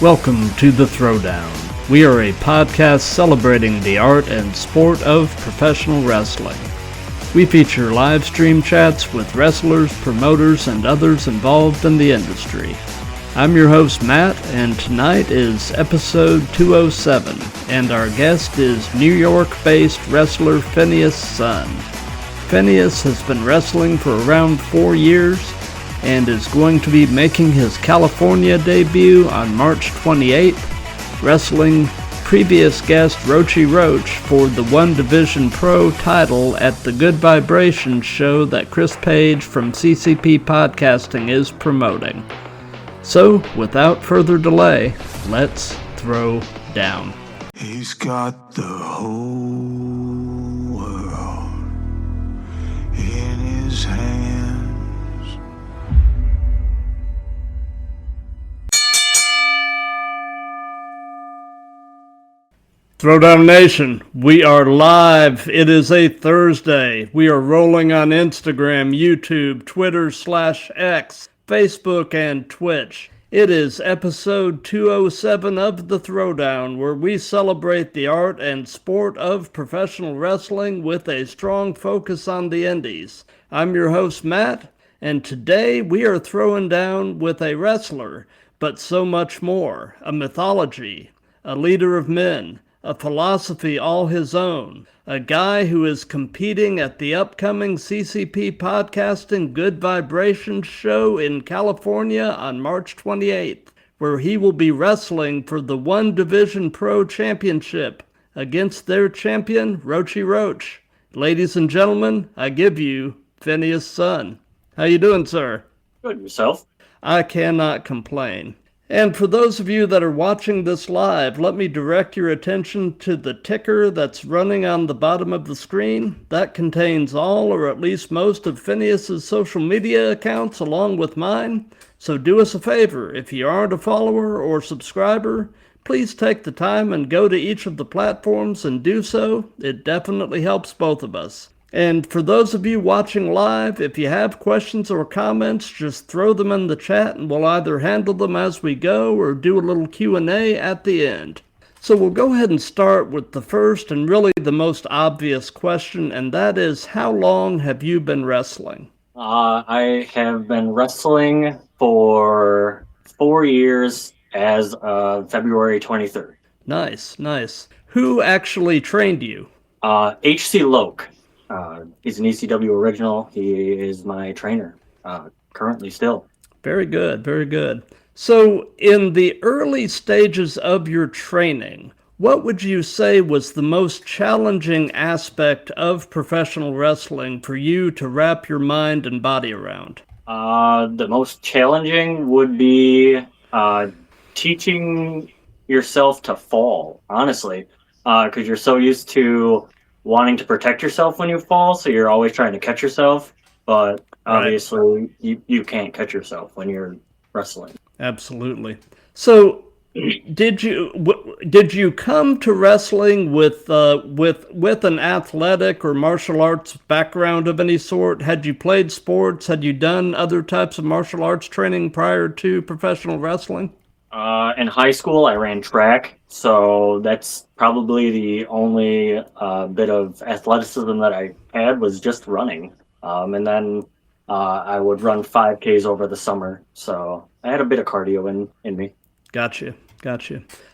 Welcome to The Throwdown. We are a podcast celebrating the art and sport of professional wrestling. We feature live stream chats with wrestlers, promoters, and others involved in the industry. I'm your host, Matt, and tonight is Episode 207, and our guest is New York-based wrestler Phinehas Sun. Phinehas has been wrestling for around 4 years, and is going to be making his California debut on March 28th, wrestling previous guest Rochi Roach for the One Division Pro title at the Good Vibrations show that Chris Page from CCP Podcasting is promoting. So, without further delay, let's throw down. He's got the whole world in his hands. Throwdown Nation, we are live. It is a Thursday. We are rolling on Instagram, YouTube, Twitter/X, Facebook, and Twitch. It is episode 207 of The Throwdown, where we celebrate the art and sport of professional wrestling with a strong focus on the indies. I'm your host, Matt, and today we are throwing down with a wrestler, but so much more. A mythology, a leader of men, a philosophy all his own, a guy who is competing at the upcoming CCP Podcasting Good Vibrations show in California on March 28th, where he will be wrestling for the One Division Pro Championship against their champion, Rochi Roach. Ladies and gentlemen, I give you Phinehas Sun. How you doing, sir? Good, yourself? I cannot complain. And for those of you that are watching this live, let me direct your attention to the ticker that's running on the bottom of the screen. That contains all or at least most of Phinehas's social media accounts along with mine. So do us a favor, if you aren't a follower or subscriber, please take the time and go to each of the platforms and do so. It definitely helps both of us. And for those of you watching live, if you have questions or comments, just throw them in the chat and we'll either handle them as we go or do a little Q&A at the end. So we'll go ahead and start with the first and really the most obvious question, and that is, how long have you been wrestling? I have been wrestling for 4 years as of February 23rd. Nice, nice. Who actually trained you? H.C. Loke. He's an ECW original. He is my trainer, currently still. Very good, very good. So in the early stages of your training, what would you say was the most challenging aspect of professional wrestling for you to wrap your mind and body around? The most challenging would be teaching yourself to fall, honestly, because you're so used to wanting to protect yourself when you fall, so you're always trying to catch yourself, but obviously you can't catch yourself when you're wrestling. Absolutely. So did you come to wrestling with an athletic or martial arts background of any sort? Had you played sports? Had you done other types of martial arts training prior to professional wrestling? In high school, I ran track, so that's probably the only bit of athleticism that I had was just running. And then I would run 5Ks over the summer, so I had a bit of cardio in me. Gotcha.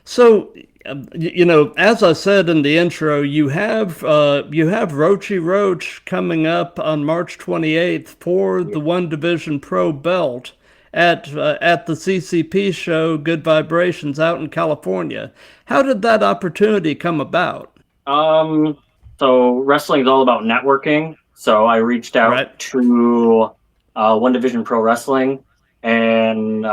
So, as I said in the intro, you have Rochi Roach coming up on March 28th for the One Division Pro belt at the CCP show Good Vibrations out in California. How did that opportunity come about? So wrestling is all about networking. So I reached out to One Division Pro Wrestling, and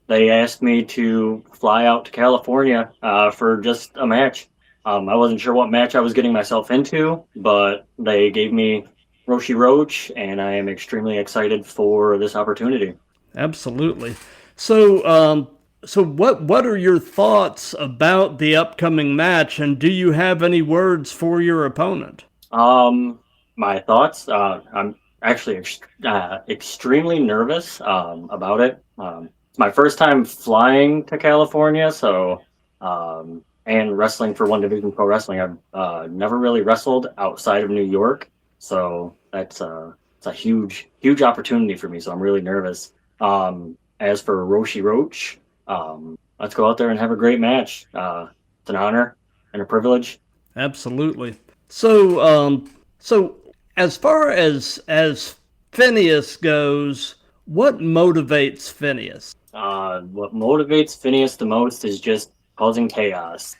they asked me to fly out to California for just a match. I wasn't sure what match I was getting myself into, but they gave me Rochi Roach, and I am extremely excited for this opportunity. Absolutely. So what are your thoughts about the upcoming match, and do you have any words for your opponent? My thoughts? I'm actually extremely nervous about it. it's my first time flying to California, so and wrestling for One Division Pro Wrestling. I've never really wrestled outside of New York, so it's a huge opportunity for me. So I'm really nervous. As for Roshi Roach, let's go out there and have a great match. It's an honor and a privilege. Absolutely. So, so as far as Phinehas goes, what motivates Phinehas? What motivates Phinehas the most is just causing chaos.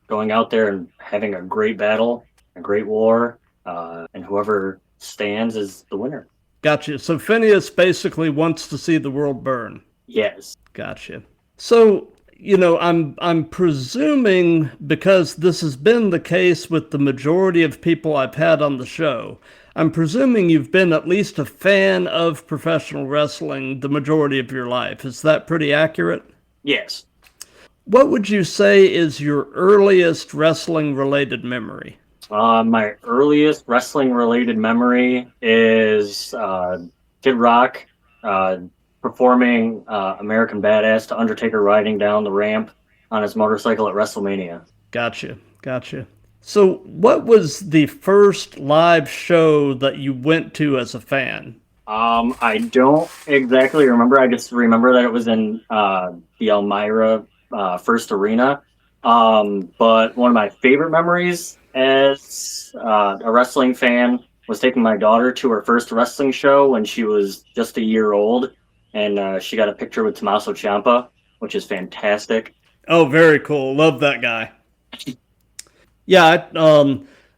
Going out there and having a great battle, a great war, and whoever stands is the winner. Gotcha. So Phinehas basically wants to see the world burn. Yes. Gotcha. So, I'm presuming, because this has been the case with the majority of people I've had on the show, I'm presuming you've been at least a fan of professional wrestling the majority of your life. Is that pretty accurate? Yes. What would you say is your earliest wrestling-related memory? My earliest wrestling-related memory is Kid Rock performing American Badass to Undertaker riding down the ramp on his motorcycle at WrestleMania. Gotcha. So what was the first live show that you went to as a fan? I don't exactly remember. I just remember that it was in the Elmira First Arena. But one of my favorite memories as a wrestling fan was taking my daughter to her first wrestling show when she was just a year old, and she got a picture with Tommaso Ciampa, which is fantastic. Oh, very cool. Love that guy. Yeah,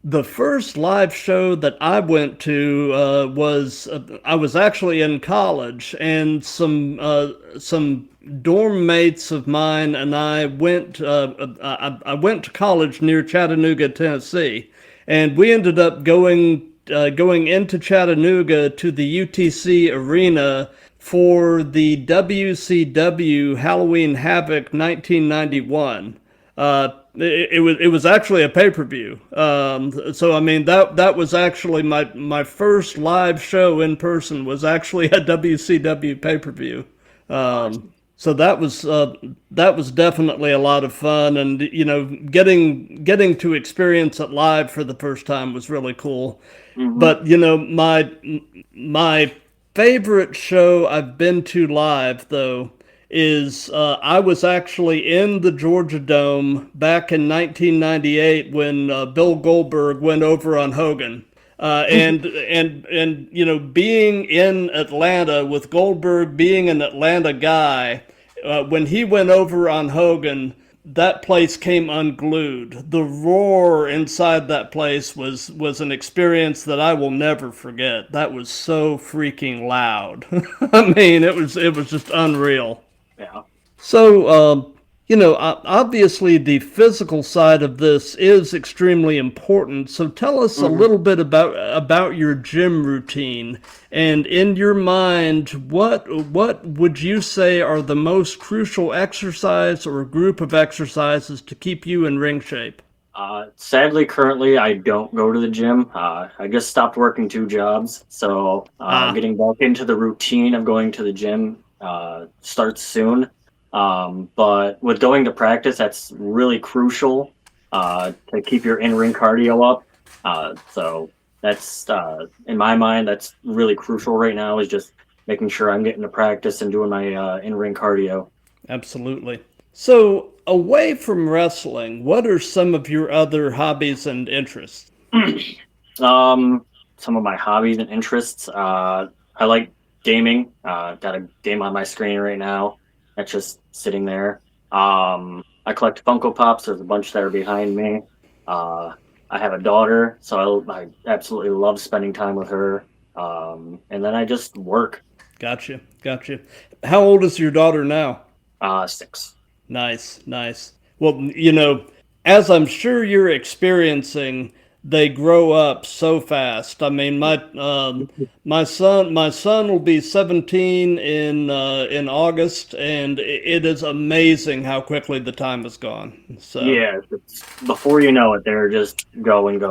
the first live show that I went to was I was actually in college, and some dorm mates of mine and I went. I went to college near Chattanooga, Tennessee, and we ended up going into Chattanooga to the UTC arena for the WCW Halloween Havoc 1991. It was actually a pay-per-view. So I mean that was actually my first live show in person was actually a WCW pay-per-view. So that was definitely a lot of fun, and getting to experience it live for the first time was really cool. Mm-hmm. But my favorite show I've been to live though is I was actually in the Georgia Dome back in 1998 when Bill Goldberg went over on Hogan. And being in Atlanta with Goldberg being an Atlanta guy, when he went over on Hogan, that place came unglued. The roar inside that place was an experience that I will never forget. That was so freaking loud. I mean, it was just unreal. Yeah. So, obviously the physical side of this is extremely important. So tell us a little bit about your gym routine, and in your mind, what would you say are the most crucial exercise or group of exercises to keep you in ring shape? Sadly, currently, I don't go to the gym. I just stopped working 2 jobs, so getting back into the routine of going to the gym starts soon. But with going to practice, that's really crucial to keep your in-ring cardio up. So that's, in my mind, that's really crucial right now, is just making sure I'm getting to practice and doing my in-ring cardio. Absolutely. So away from wrestling, what are some of your other hobbies and interests? Some of my hobbies and interests, I like gaming. Got a game on my screen right now. That's just sitting there. I collect Funko Pops. There's a bunch that are behind me. I have a daughter, so I absolutely love spending time with her. And then I just work. Gotcha. How old is your daughter now? 6. Nice. Well, as I'm sure you're experiencing, they grow up so fast. I mean, my son will be 17 in August, and it is amazing how quickly the time has gone. So yeah, before you know it, they're just going.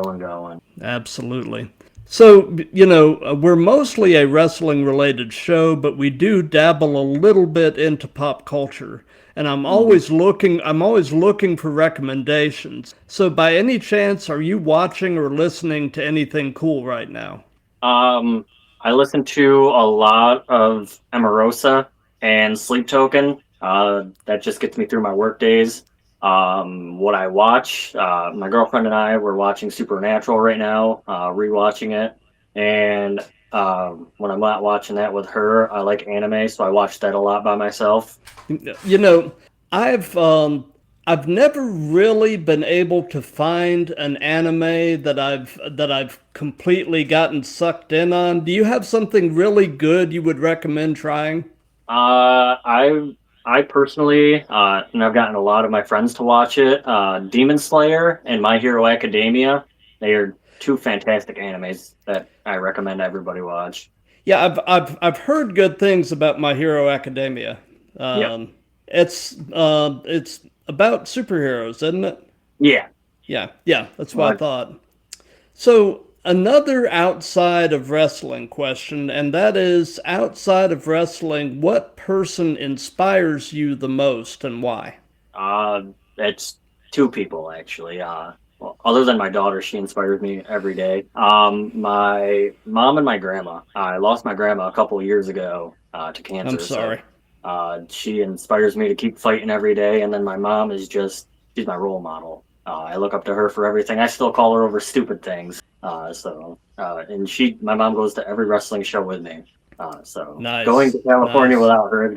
Absolutely. So, we're mostly a wrestling related show, but we do dabble a little bit into pop culture. And I'm always looking for recommendations. So by any chance, are you watching or listening to anything cool right now? I listen to a lot of Emerosa and Sleep Token. That just gets me through my work days. What I watch, my girlfriend and I were watching Supernatural right now, rewatching it. And when I'm not watching that with her, I like anime, so I watch that a lot by myself. I've I've never really been able to find an anime that I've completely gotten sucked in on. Do you have something really good you would recommend trying? I personally, and I've gotten a lot of my friends to watch it. Demon Slayer and My Hero Academia. They are two fantastic animes that I recommend everybody watch. Yeah, I've heard good things about My Hero Academia. Yep. It's about superheroes, isn't it? Yeah. Yeah, that's what I thought. So another outside of wrestling question, and that is outside of wrestling, what person inspires you the most and why? It's two people actually. Well, other than my daughter, she inspires me every day. My mom and my grandma. I lost my grandma a couple of years ago to cancer. I'm sorry. She inspires me to keep fighting every day, and then my mom is she's my role model. I look up to her for everything. I still call her over stupid things. And my mom goes to every wrestling show with me. So Nice. Going to California Nice. without her is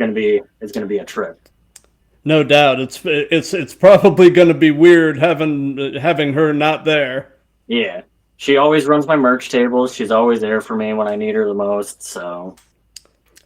gonna be a trip. No doubt, it's probably going to be weird having her not there. Yeah, she always runs my merch tables. She's always there for me when I need her the most. So.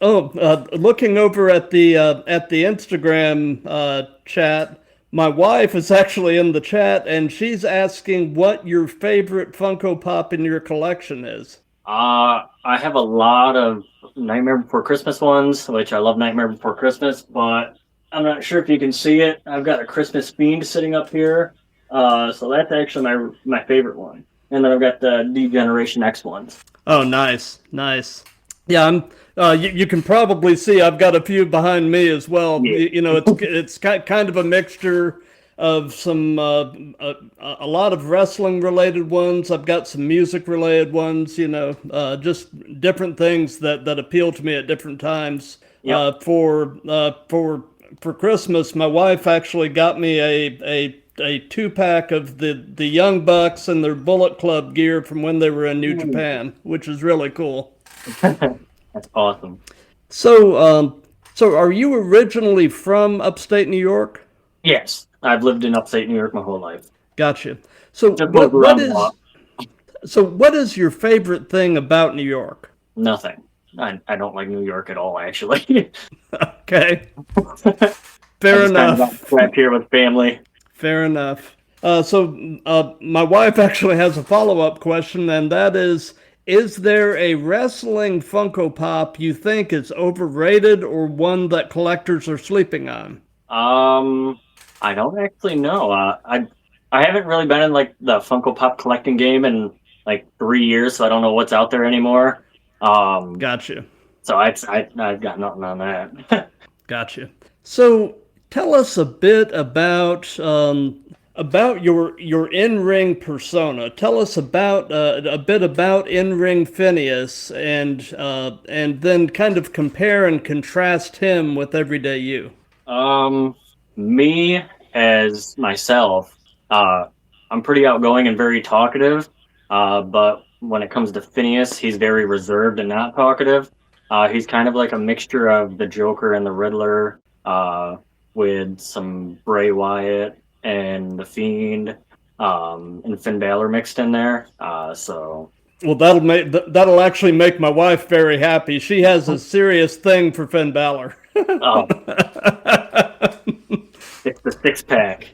Oh, looking over at the Instagram chat, my wife is actually in the chat, and she's asking what your favorite Funko Pop in your collection is. I have a lot of Nightmare Before Christmas ones, which I love Nightmare Before Christmas, but I'm not sure if you can see it. I've got a Christmas Fiend sitting up here, so that's actually my favorite one. And then I've got the D-Generation X ones. Oh, nice. Yeah, you can probably see I've got a few behind me as well. Yeah. It's kind of a mixture of some a lot of wrestling related ones. I've got some music related ones. Just different things that appeal to me at different times. Yep. For Christmas, my wife actually got me a 2-pack of the Young Bucks and their Bullet Club gear from when they were in New Japan, which is really cool. That's awesome. So are you originally from upstate New York? Yes, I've lived in upstate New York my whole life. Gotcha. So what is your favorite thing about New York? Nothing. I don't like New York at all, actually. Okay. Fair enough. Kind of trapped here with family. Fair enough. My wife actually has a follow-up question, and that is there a wrestling Funko Pop you think is overrated or one that collectors are sleeping on? I don't actually know. I haven't really been in like the Funko Pop collecting game in like 3 years, so I don't know what's out there anymore. Gotcha. So I've got nothing on that. Gotcha. So tell us a bit about your in-ring persona. Tell us about a bit about in-ring Phinehas, and then kind of compare and contrast him with everyday you. Me as myself, I'm pretty outgoing and very talkative, but when it comes to Phinehas, he's very reserved and not talkative. He's kind of like a mixture of the Joker and the Riddler, with some Bray Wyatt and the Fiend, and Finn Balor mixed in there. Well, that'll actually make my wife very happy. She has a serious thing for Finn Balor. Oh. It's the 6-pack.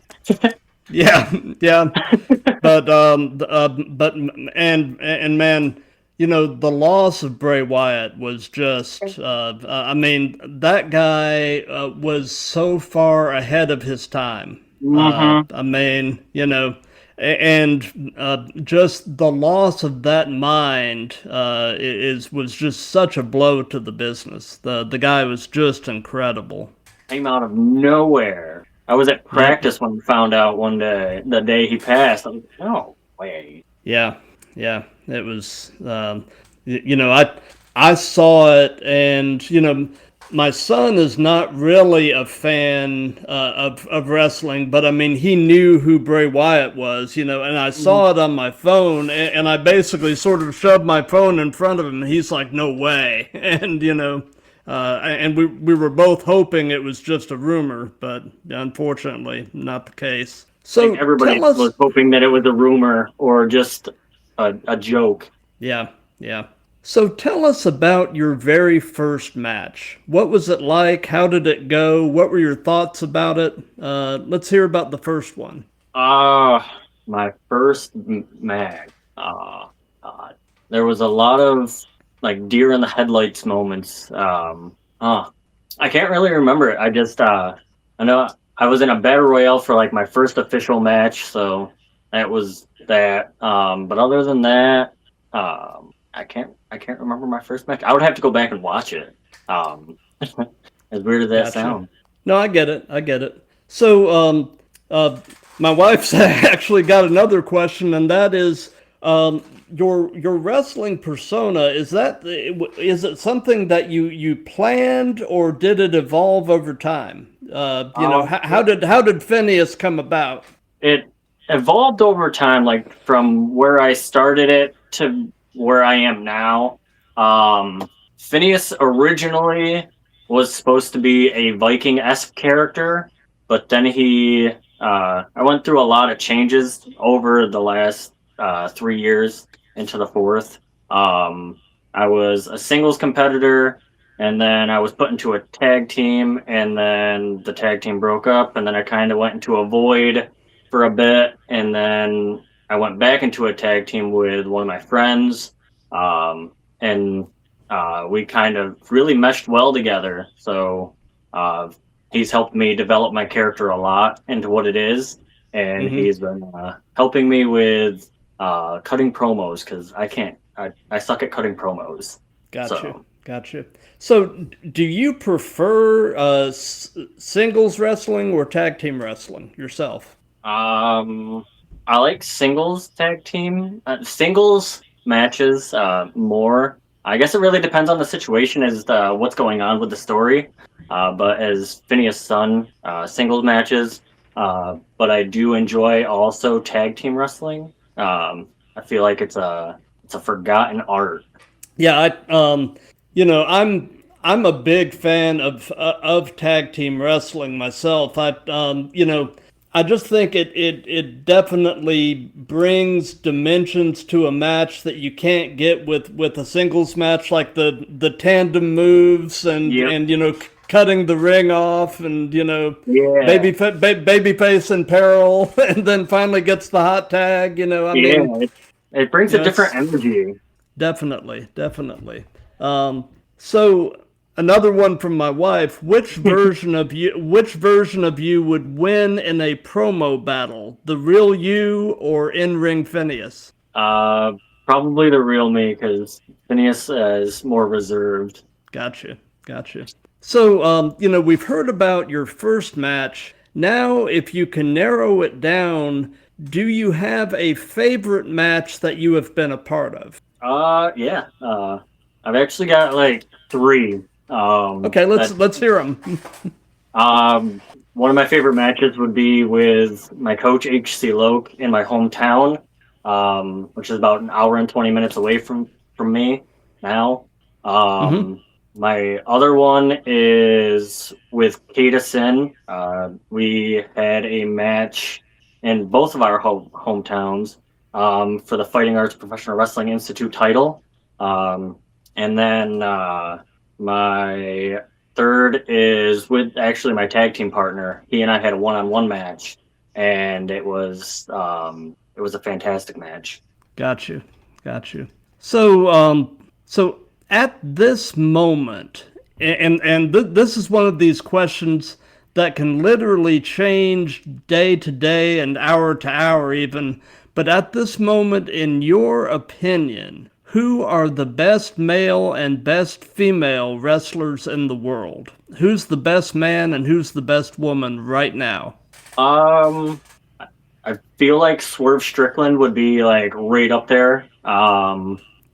Yeah. But man, the loss of Bray Wyatt was just, that guy was so far ahead of his time. Mm-hmm. and just the loss of that mind was just such a blow to the business. The guy was just incredible. Came out of nowhere. I was at practice when we found out one day, the day he passed. I was like, no way. Yeah, it was. I saw it, and my son is not really a fan of wrestling, but I mean, he knew who Bray Wyatt was, and I saw it on my phone, and I basically sort of shoved my phone in front of him, and he's like, "No way!" And and we were both hoping it was just a rumor, but unfortunately, not the case. So everybody was hoping that it was a rumor or just a joke. Yeah. So tell us about your very first match. What was it like? How did it go? What were your thoughts about it? Let's hear about the first one. My first match. There was a lot of like deer in the headlights moments. I can't really remember it. I just I know I was in a battle royale for like my first official match, so that was that. But other than that, I can't remember my first match. I would have to go back and watch it. As weird as that sounds. No, I get it. So, my wife's actually got another question, and that is, your wrestling persona, is it something that you planned, or did it evolve over time? How did Phinehas come about? It evolved over time, like from where I started it to where I am now. Phinehas originally was supposed to be a Viking-esque character, but then I went through a lot of changes over the last 3 years into the fourth. I was a singles competitor, and then I was put into a tag team, and then the tag team broke up, and then I kind of went into a void for a bit, and then I went back into a tag team with one of my friends, and we kind of really meshed well together. So he's helped me develop my character a lot into what it is, and he's been helping me with cutting promos, because I suck at cutting promos. Gotcha. So do you prefer singles wrestling or tag team wrestling yourself? I like singles singles matches more. I guess it really depends on the situation as what's going on with the story. But as Phinehas Sun, singles matches. But I do enjoy also tag team wrestling. I feel like it's a forgotten art. Yeah, I'm a big fan of tag team wrestling myself. I just think it definitely brings dimensions to a match that you can't get with a singles match, like the tandem moves and cutting the ring off, and babyface in peril, and then finally gets the hot tag. It brings a different energy. Definitely. So another one from my wife: which version of you would win in a promo battle? The real you or in-ring Phinehas? Probably the real me, because Phinehas is more reserved. Gotcha. So, we've heard about your first match. Now, if you can narrow it down, do you have a favorite match that you have been a part of? Yeah. I've actually got like 3. Okay, let's hear them. One of my favorite matches would be with my coach H.C. Loke in my hometown, which is about an hour and 20 minutes away from me now. My other one is with Phinehas Sun. We had a match in both of our hometowns for the Fighting Arts Professional Wrestling Institute title. And then my third is with actually my tag team partner. He and I had a one-on-one match, and it was a fantastic match. Got you. So at this moment, and this is one of these questions that can literally change day to day and hour to hour even. But at this moment, in your opinion, who are the best male and best female wrestlers in the world? Who's the best man and who's the best woman right now? I feel like Swerve Strickland would be like right up there.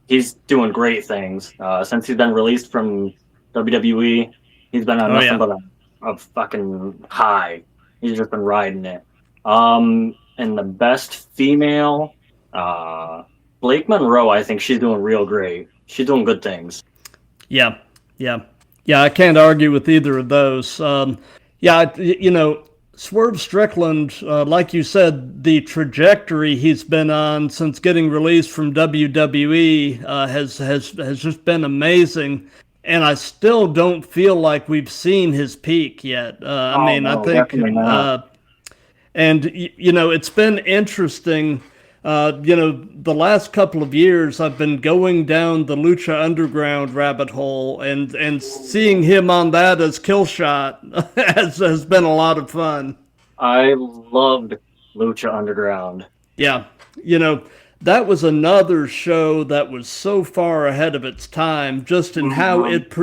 He's doing great things. Since he's been released from WWE, he's been on nothing but a fucking high. He's just been riding it. And the best female, Blake Monroe, I think she's doing real great. She's doing good things. Yeah. I can't argue with either of those. Swerve Strickland, like you said, the trajectory he's been on since getting released from WWE has just been amazing. And I still don't feel like we've seen his peak yet. I think, it's been interesting. The last couple of years, I've been going down the Lucha Underground rabbit hole, and seeing him on that as Killshot has been a lot of fun. I loved Lucha Underground. Yeah, that was another show that was so far ahead of its time, just in how it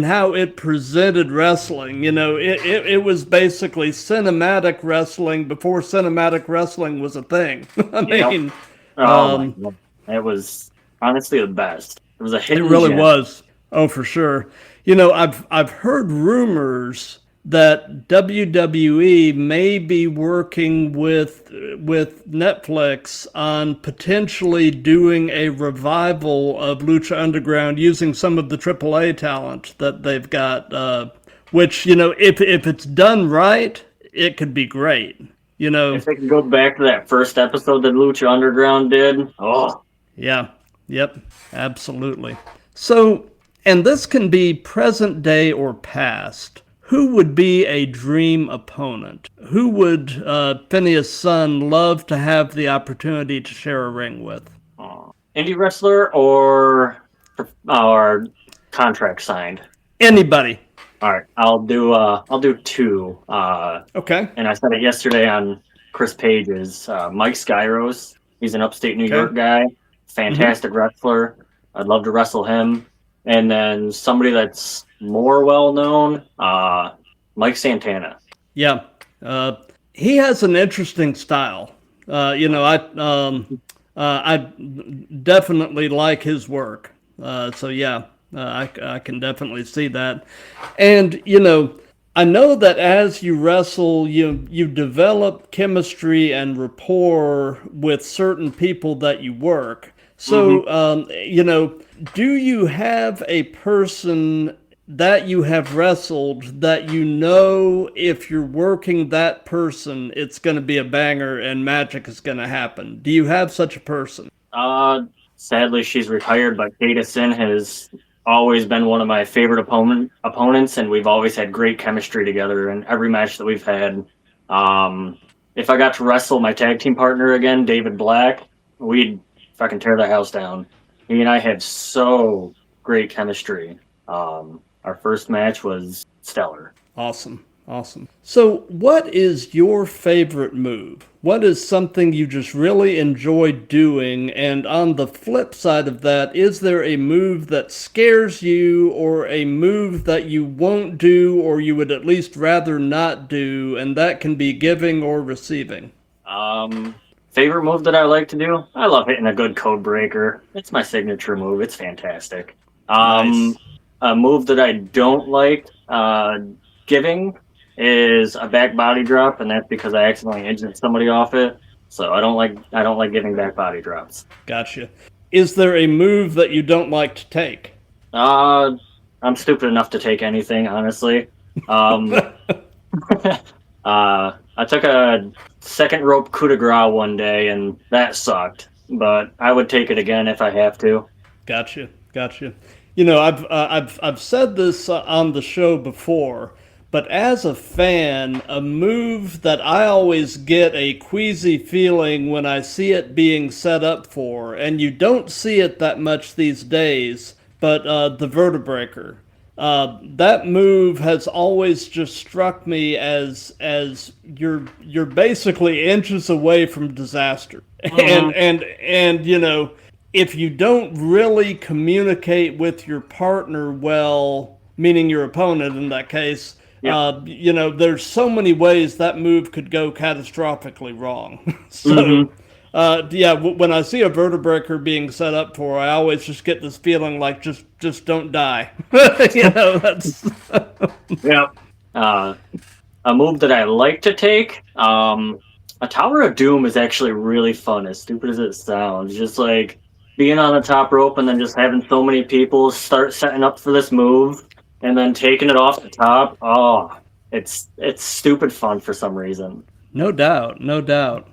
how it presented wrestling. It was basically cinematic wrestling before cinematic wrestling was a thing. My God. It was honestly the best. It was a hidden It really gem. was. Oh, for sure. I've heard rumors that WWE may be working with Netflix on potentially doing a revival of Lucha Underground using some of the AAA talent that they've got, which, if it's done right, it could be great. If they could go back to that first episode that Lucha Underground did, Yeah, yep, absolutely. So, and this can be present day or past. Who would be a dream opponent? Who would Phinehas Sun love to have the opportunity to share a ring with? Indie wrestler or contract signed? Anybody. All right, I'll do two. Okay. And I said it yesterday on Chris Page's. Mike Skyros. He's an upstate New York guy. Fantastic wrestler. I'd love to wrestle him. And then somebody that's more well-known, Mike Santana. Yeah. He has an interesting style. I definitely like his work. I can definitely see that. And, I know that as you wrestle, you develop chemistry and rapport with certain people that you work. So, do you have a person that you have wrestled that if you're working that person, it's going to be a banger and magic is going to happen? Do you have such a person? Sadly, she's retired, but Kata Sin has always been one of my favorite opponents, and we've always had great chemistry together in every match that we've had. If I got to wrestle my tag team partner again, David Black, we'd fucking tear the house down. He and I had so great chemistry. Our first match was stellar. Awesome. So what is your favorite move? What is something you just really enjoy doing? And on the flip side of that, is there a move that scares you or a move that you won't do or you would at least rather not do? And that can be giving or receiving. Favorite move that I like to do? I love hitting a good code breaker. It's my signature move. It's fantastic. Nice. A move that I don't like giving is a back body drop, and that's because I accidentally injured somebody off it. So I don't like giving back body drops. Gotcha. Is there a move that you don't like to take? I'm stupid enough to take anything, honestly. I took a second rope coup de grace one day, and that sucked. But I would take it again if I have to. Gotcha. I've said this on the show before, but as a fan, a move that I always get a queasy feeling when I see it being set up for, and you don't see it that much these days, but the vertebreaker. that move has always just struck me as you're basically inches away from disaster. And you know, if you don't really communicate with your partner well, meaning your opponent in that case, you know, there's so many ways that move could go catastrophically wrong. So, when I see a vertebreaker being set up for, I always just get this feeling like just don't die. You know, that's a move that I like to take. A Tower of Doom is actually really fun, as stupid as it sounds. Just like being on the top rope and then just having so many people start setting up for this move and then taking it off the top. Oh, it's stupid fun for some reason. No doubt, no doubt.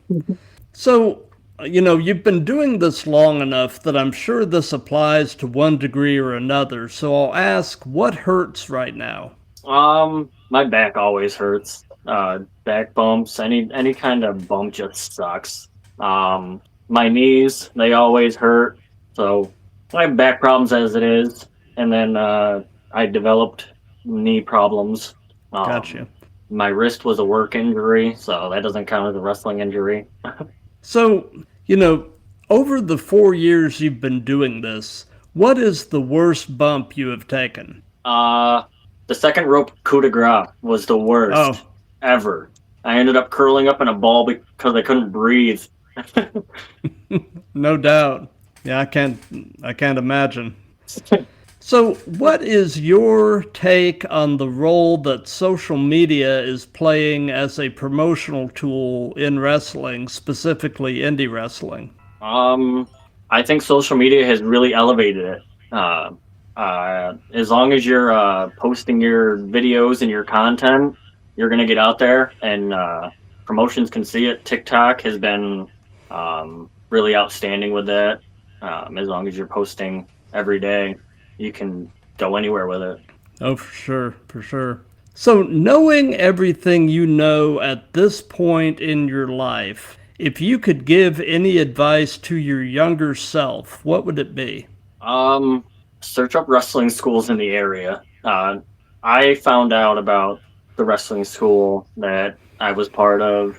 So, you know, you've been doing this long enough that I'm sure this applies to one degree or another. So I'll ask, what hurts right now? My back always hurts. Back bumps, any kind of bump just sucks. My knees, they always hurt. So I have back problems as it is. And then I developed knee problems. Gotcha. My wrist was a work injury, so that doesn't count as a wrestling injury. So, you know, over the 4 years you've been doing this, what is the worst bump you have taken? The second rope coup de grace was the worst ever. I ended up curling up in a ball because I couldn't breathe. No doubt. Yeah, I can't imagine. So, what is your take on the role that social media is playing as a promotional tool in wrestling, specifically indie wrestling? I think social media has really elevated it. As long as you're posting your videos and your content, you're going to get out there, and promotions can see it. TikTok has been really outstanding with that. As long as you're posting every day, you can go anywhere with it. Oh, for sure, for sure. So, knowing everything you know at this point in your life, if you could give any advice to your younger self, what would it be? Search up wrestling schools in the area. I found out about the wrestling school that I was part of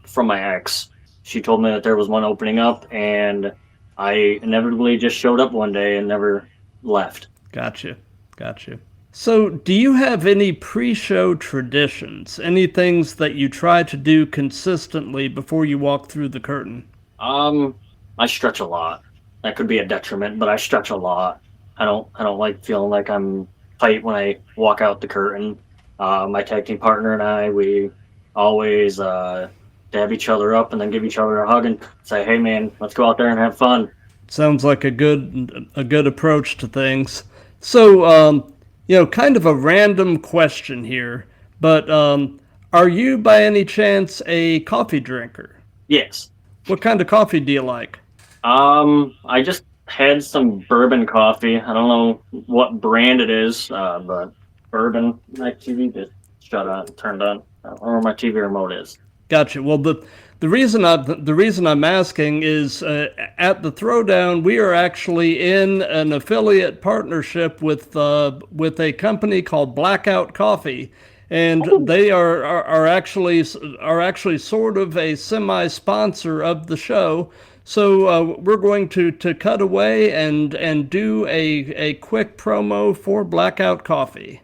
from my ex. She told me that there was one opening up, and I inevitably just showed up one day and never left. Gotcha. So, do you have any pre-show traditions? Any things that you try to do consistently before you walk through the curtain? I stretch a lot. That could be a detriment, but I stretch a lot. I don't like feeling like I'm tight when I walk out the curtain. My tag team partner and I, we always dab each other up and then give each other a hug and say, "Hey, man, let's go out there and have fun." Sounds like a good approach to things. So, you know, kind of a random question here, but are you by any chance a coffee drinker? Yes. What kind of coffee do you like? I just had some bourbon coffee. I don't know what brand it is, but bourbon. My TV just turned on. I don't know where my TV remote is. Gotcha. Well, the reason I'm asking is at the Throwdown, we are actually in an affiliate partnership with a company called Blackout Coffee, and they are actually sort of a semi-sponsor of the show. So we're going to cut away and do a quick promo for Blackout Coffee.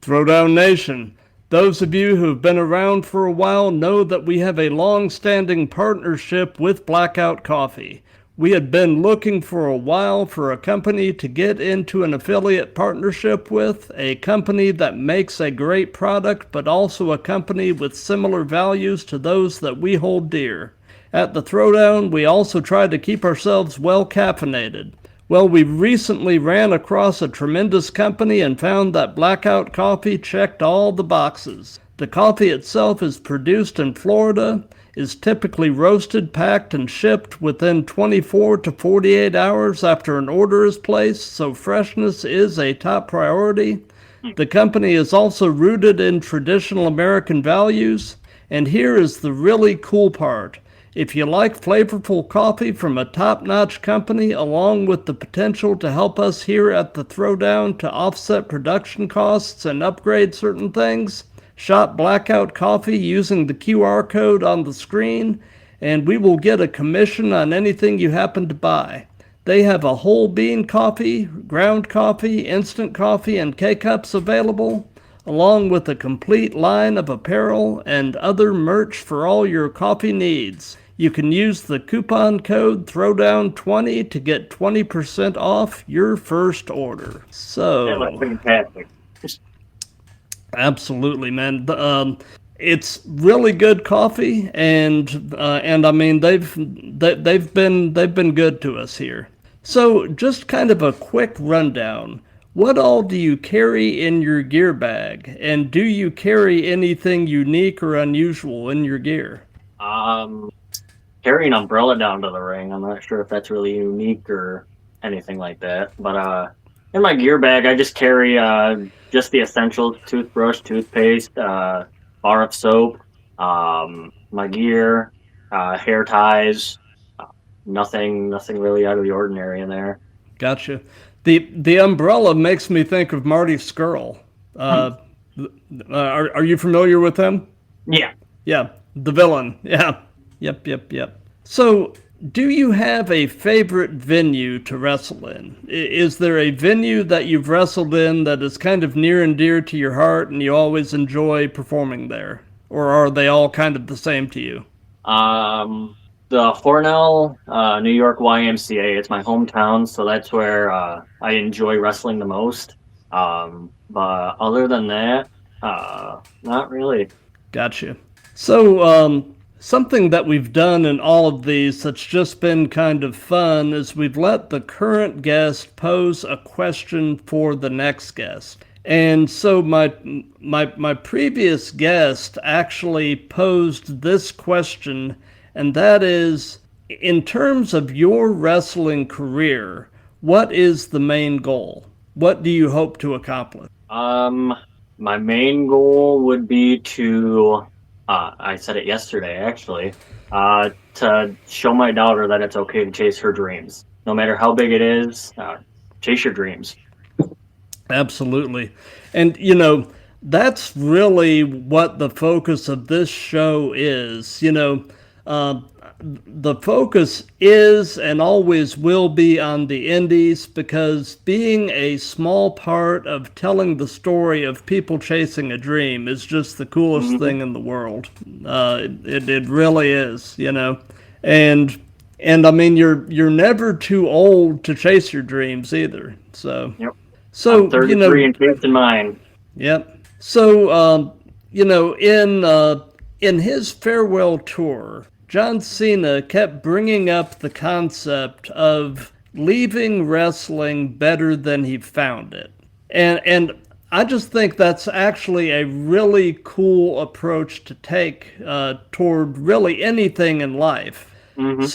Throwdown Nation, those of you who have been around for a while know that we have a long-standing partnership with Blackout Coffee. We had been looking for a while for a company to get into an affiliate partnership with, a company that makes a great product, but also a company with similar values to those that we hold dear. At the Throwdown, we also try to keep ourselves well caffeinated. Well, we recently ran across a tremendous company and found that Blackout Coffee checked all the boxes. The coffee itself is produced in Florida, is typically roasted, packed, and shipped within 24 to 48 hours after an order is placed, so freshness is a top priority. The company is also rooted in traditional American values, and here is the really cool part. If you like flavorful coffee from a top-notch company, along with the potential to help us here at the Throwdown to offset production costs and upgrade certain things, shop Blackout Coffee using the QR code on the screen, and we will get a commission on anything you happen to buy. They have a whole bean coffee, ground coffee, instant coffee, and K-Cups available, along with a complete line of apparel and other merch for all your coffee needs. You can use the coupon code Throwdown20 to get 20% off your first order. So, that looks fantastic. Absolutely, man. It's really good coffee, and I mean they've been good to us here. So, just kind of a quick rundown. What all do you carry in your gear bag, and do you carry anything unique or unusual in your gear? Carry an umbrella down to the ring. I'm not sure if that's really unique or anything like that. But in my gear bag, I just carry just the essentials: toothbrush, toothpaste, bar of soap, my gear, hair ties. Nothing really out of the ordinary in there. Gotcha. The umbrella makes me think of Marty Skrull. Are you familiar with him? Yeah. Yeah, the villain. Yeah. Yep. So, do you have a favorite venue to wrestle in? Is there a venue that you've wrestled in that is kind of near and dear to your heart and you always enjoy performing there? Or are they all kind of the same to you? The Hornell, New York YMCA. It's my hometown, so that's where I enjoy wrestling the most. But other than that, not really. Gotcha. So, something that we've done in all of these that's just been kind of fun is we've let the current guest pose a question for the next guest. And so my previous guest actually posed this question, and that is, in terms of your wrestling career, what is the main goal? What do you hope to accomplish? My main goal would be to, I said it yesterday actually, to show my daughter that it's okay to chase her dreams. No matter how big it is, chase your dreams. Absolutely. And, that's really what the focus of this show is. The focus is and always will be on the indies, because being a small part of telling the story of people chasing a dream is just the coolest thing in the world. It really is, And I mean, you're never too old to chase your dreams either. So, yep. So, I'm 33 and chasing mine. Yep. So, in his farewell tour, John Cena kept bringing up the concept of leaving wrestling better than he found it. And I just think that's actually a really cool approach to take toward really anything in life. Mm-hmm.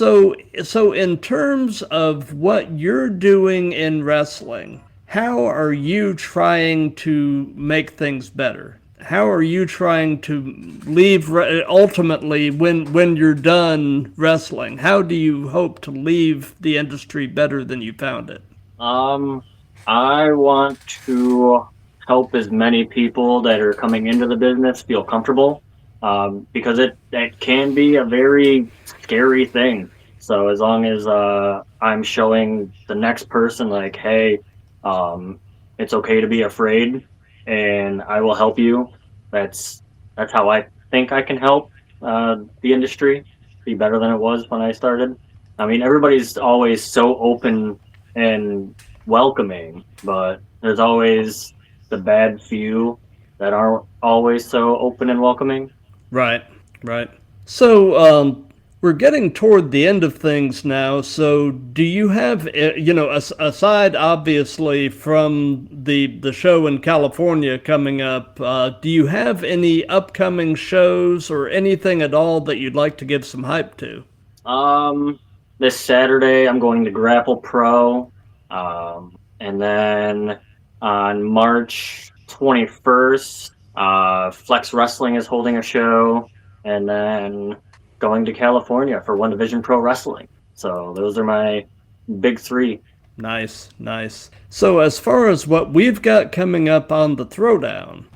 So in terms of what you're doing in wrestling, how are you trying to make things better? How are you trying to leave ultimately when you're done wrestling? How do you hope to leave the industry better than you found it? I want to help as many people that are coming into the business feel comfortable, because it can be a very scary thing. So as long as I'm showing the next person like, hey, it's okay to be afraid, and I will help you. That's how I think I can help the industry be better than it was when I started. I mean, everybody's always so open and welcoming, but there's always the bad few that aren't always so open and welcoming. Right. So, we're getting toward the end of things now, so do you have, aside obviously from the show in California coming up, do you have any upcoming shows or anything at all that you'd like to give some hype to? This Saturday I'm going to Grapple Pro, and then on March 21st, Flex Wrestling is holding a show, and then going to California for One Division Pro Wrestling. So those are my big three. Nice. So as far as what we've got coming up on the Throwdown,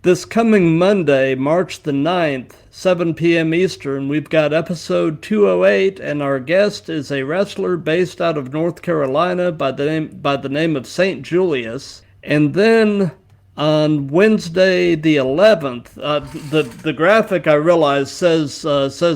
this coming Monday, March the 9th, 7 p.m. Eastern, we've got episode 208, and our guest is a wrestler based out of North Carolina by the name of St. Julius. And then on Wednesday the 11th, the graphic I realize says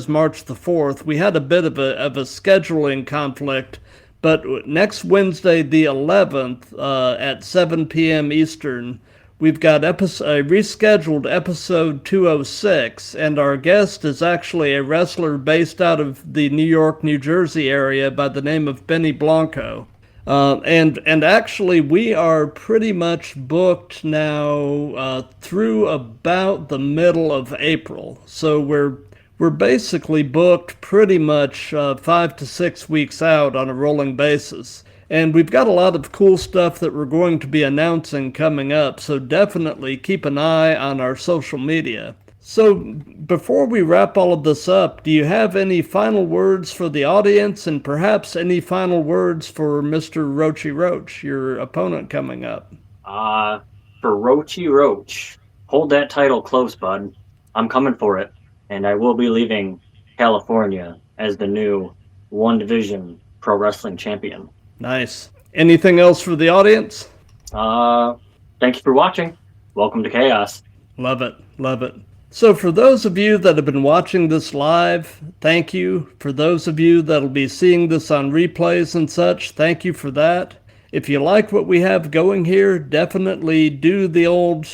March the 4th. We had a bit of a scheduling conflict, but next Wednesday the 11th at 7 p.m. Eastern, we've got a rescheduled episode 206, and our guest is actually a wrestler based out of the New York, New Jersey area by the name of Benny Blanco. And actually, we are pretty much booked now through about the middle of April. So we're basically booked pretty much 5 to 6 weeks out on a rolling basis. And we've got a lot of cool stuff that we're going to be announcing coming up, so definitely keep an eye on our social media. So before we wrap all of this up, do you have any final words for the audience, and perhaps any final words for Mr. Roachy Roach, your opponent coming up? For Roachy Roach, hold that title close, bud. I'm coming for it, and I will be leaving California as the new One Division Pro Wrestling Champion. Nice. Anything else for the audience? Thank you for watching. Welcome to Chaos. Love it. So for those of you that have been watching this live, thank you. For those of you that'll be seeing this on replays and such, thank you for that. If you like what we have going here, definitely do the old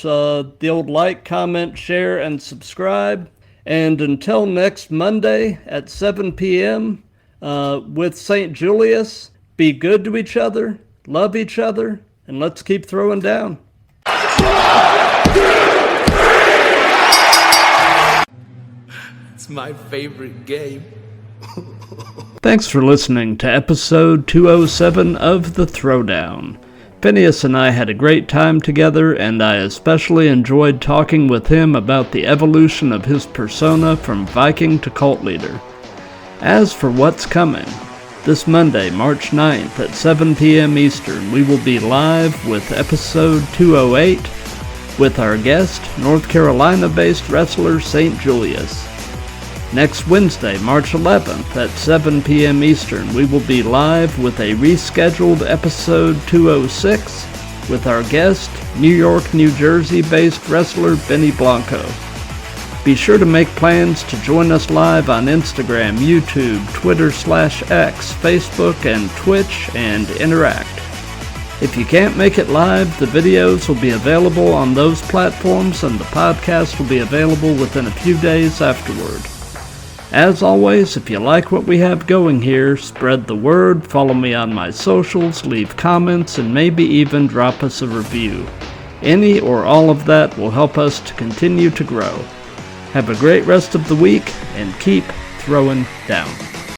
like, comment, share, and subscribe. And until next Monday at 7 p.m. With St. Julius, be good to each other, love each other, and let's keep throwing down. It's my favorite game. Thanks for listening to episode 207 of The Throwdown. Phinehas and I had a great time together, and I especially enjoyed talking with him about the evolution of his persona from Viking to cult leader. As for what's coming, this Monday, March 9th at 7 p.m. Eastern, we will be live with episode 208 with our guest, North Carolina-based wrestler St. Julius. Next Wednesday, March 11th at 7 p.m. Eastern, we will be live with a rescheduled episode 206 with our guest, New York, New Jersey-based wrestler Benny Blanco. Be sure to make plans to join us live on Instagram, YouTube, Twitter/X, Facebook, and Twitch, and interact. If you can't make it live, the videos will be available on those platforms, and the podcast will be available within a few days afterward. As always, if you like what we have going here, spread the word, follow me on my socials, leave comments, and maybe even drop us a review. Any or all of that will help us to continue to grow. Have a great rest of the week, and keep throwing down.